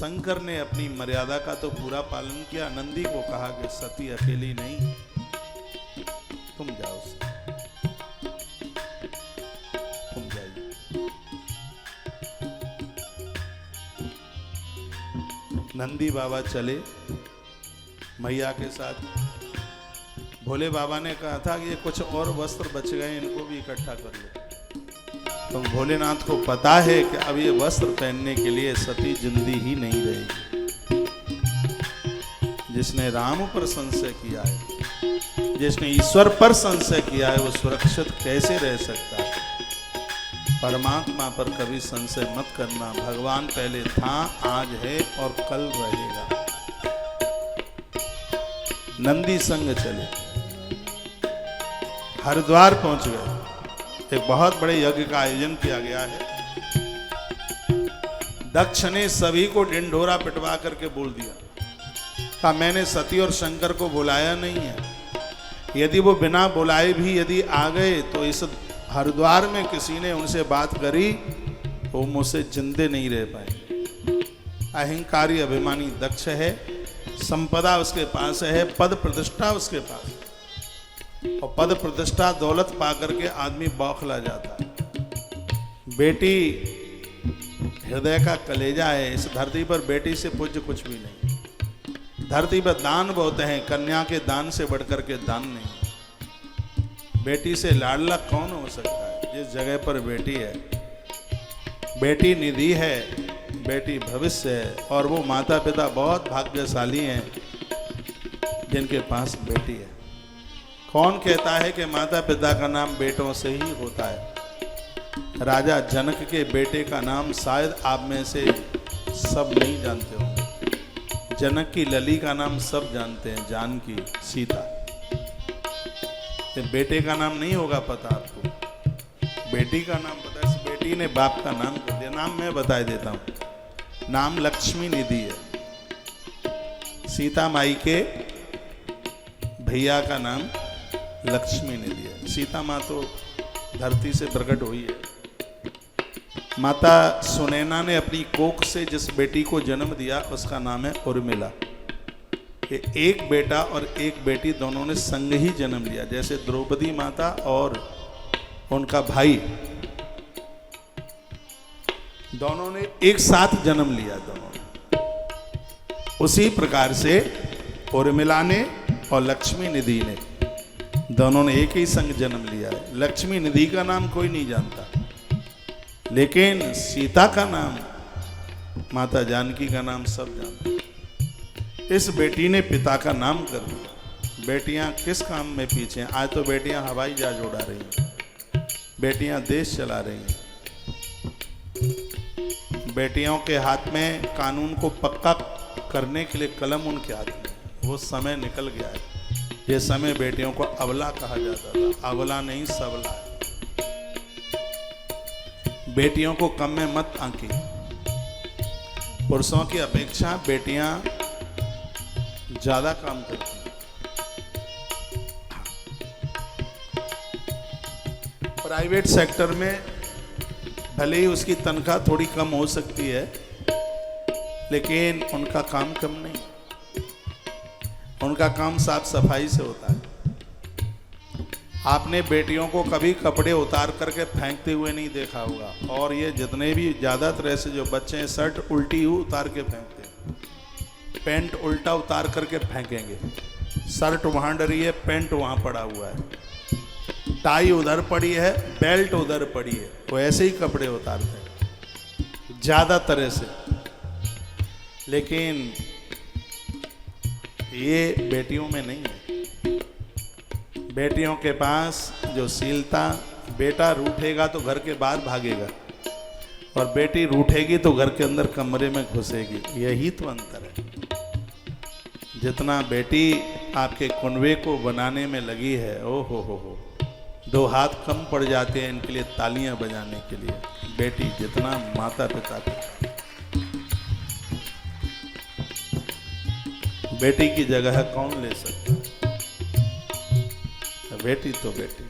शंकर ने अपनी मर्यादा का तो पूरा पालन किया। नंदी को कहा कि सती अकेली नहीं, तुम जाओ, तुम जाइए। नंदी बाबा चले मैया के साथ। भोले बाबा ने कहा था कि ये कुछ और वस्त्र बच गए, इनको भी इकट्ठा कर लो। तो भोलेनाथ को पता है कि अब ये वस्त्र पहनने के लिए सती जिंदी ही नहीं रहेगी। जिसने राम पर संशय किया है, जिसने ईश्वर पर संशय किया है, वो सुरक्षित कैसे रह सकता है? परमात्मा पर कभी संशय मत करना। भगवान पहले था, आज है और कल रहेगा। नंदी संग चले, हरिद्वार पहुंच गए। एक बहुत बड़े यज्ञ का आयोजन किया गया है। दक्ष ने सभी को ढिंढोरा पिटवा करके बोल दिया, कहा मैंने सती और शंकर को बुलाया नहीं है। यदि वो बिना बुलाए भी यदि आ गए तो इस हरिद्वार में किसी ने उनसे बात करी तो मुझसे जिंदे नहीं रह पाए। अहंकारी अभिमानी दक्ष है, संपदा उसके पास है, पद प्रतिष्ठा उसके पास, और पद प्रतिष्ठा दौलत पा करके आदमी बौखला जाता है। बेटी हृदय का कलेजा है। इस धरती पर बेटी से पूज्य कुछ भी नहीं। धरती पर दान बहुत हैं, कन्या के दान से बढ़कर के दान नहीं। बेटी से लाडला कौन हो सकता है? जिस जगह पर बेटी है, बेटी निधि है, बेटी भविष्य है, और वो माता पिता बहुत भाग्यशाली हैं जिनके पास बेटी है। कौन कहता है कि माता पिता का नाम बेटों से ही होता है? राजा जनक के बेटे का नाम शायद आप में से सब नहीं जानते होंगे। जनक की लली का नाम सब जानते हैं, जानकी, सीता। ये बेटे का नाम नहीं होगा पता आपको, बेटी का नाम पता है। इस बेटी ने बाप का नाम कर दिया। नाम मैं बता देता हूँ। नाम लक्ष्मी निधि है। सीता माई के भैया का नाम लक्ष्मी निधि है। सीता माँ तो धरती से प्रकट हुई है। माता सुनैना ने अपनी कोख से जिस बेटी को जन्म दिया उसका नाम है उर्मिला। ये एक बेटा और एक बेटी दोनों ने संग ही जन्म लिया। जैसे द्रौपदी माता और उनका भाई दोनों ने एक साथ जन्म लिया। दोनों ने उसी प्रकार से उर्मिला ने और लक्ष्मी निधि ने दोनों ने एक ही संग जन्म लिया है। लक्ष्मी निधि का नाम कोई नहीं जानता, लेकिन सीता का नाम, माता जानकी का नाम सब जानते। इस बेटी ने पिता का नाम कर दिया। बेटियां किस काम में पीछे हैं? आज तो बेटियां हवाई जहाज उड़ा रही हैं, बेटियां देश चला रही हैं। बेटियों के हाथ में कानून को पक्का करने के लिए कलम उनके हाथ में। वो समय निकल गया है। ये समय बेटियों को अबला कहा जाता था। अबला नहीं, सबला है। बेटियों को कम में मत आंकी। पुरुषों की अपेक्षा बेटियां ज्यादा काम करती हैं। प्राइवेट सेक्टर में भले ही उसकी तनख्वाह थोड़ी कम हो सकती है, लेकिन उनका काम कम नहीं। उनका काम साफ सफाई से होता है। आपने बेटियों को कभी कपड़े उतार करके फेंकते हुए नहीं देखा होगा। और ये जितने भी ज़्यादातर ऐसे जो बच्चे हैं, शर्ट उल्टी ही उतार के फेंकते हैं, पैंट उल्टा उतार करके फेंकेंगे। शर्ट वहाँ डरी है, पैंट वहाँ पड़ा हुआ है, टाई उधर पड़ी है, बेल्ट उधर पड़ी है। वो ऐसे ही कपड़े उतारते हैं ज़्यादातर ऐसे। लेकिन ये बेटियों में नहीं है। बेटियों के पास जो शीलता, बेटा रूठेगा तो घर के बाहर भागेगा, और बेटी रूठेगी तो घर के अंदर कमरे में घुसेगी। यही तो अंतर है। जितना बेटी आपके कुनबे को बनाने में लगी है, ओ हो, 2 हाथ कम पड़ जाते हैं इनके लिए तालियां बजाने के लिए। बेटी जितना माता पिता को, बेटी की जगह कौन ले सकता? बेटी तो बेटी।